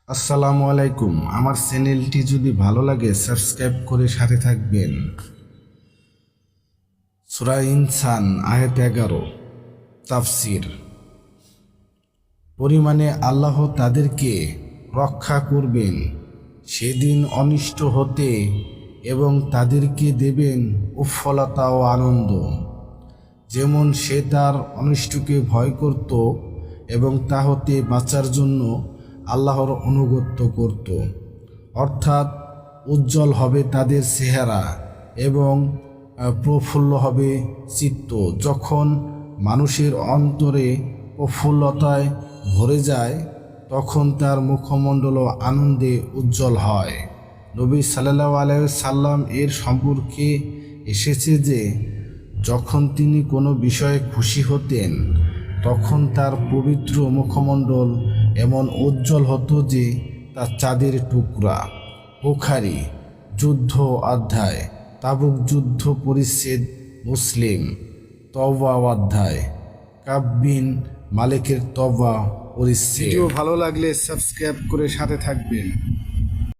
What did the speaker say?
আসসালামু আলাইকুম। আমার চ্যানেলটি যদি ভালো লাগে সাবস্ক্রাইব করে সাথে থাকবেন। সূরা ইনসান আয়াত 11 তাফসির। পরিমাণে আল্লাহ তাদেরকে রক্ষা করবেন সেদিন অনিষ্ট হতে এবং তাদেরকে দেবেন উৎফলতা ও আনন্দ। যেমন সে তার অনিষ্টকে ভয় করত এবং তা হতে বাঁচার জন্য আল্লাহর আনুগত্য করত। অর্থাৎ উজ্জ্বল হবে তাদের চেহারা এবং প্রফুল্ল হবে চিত্ত। যখন মানুষের অন্তরে প্রফুল্লতায় ভরে যায় তখন তার মুখমণ্ডল আনন্দে উজ্জ্বল হয়। নবী সাল্লাল্লাহু আলাইহি সাল্লাম এর সম্পর্কে এসেছে যে যখন তিনি কোনো বিষয়ে খুশি হতেন তখন তার পবিত্র মুখমণ্ডল এমন উজ্জ্বল হতো যে তা চাঁদের টুকরা। বুখারী যুদ্ধ অধ্যায়, তাবুক যুদ্ধ পরিচ্ছেদ, মুসলিম তওবা অধ্যায়, কাব বিন মালিকের তওবা পরিচ্ছেদ। ভিডিও ভালো লাগলে সাবস্ক্রাইব করে সাথে থাকবেন।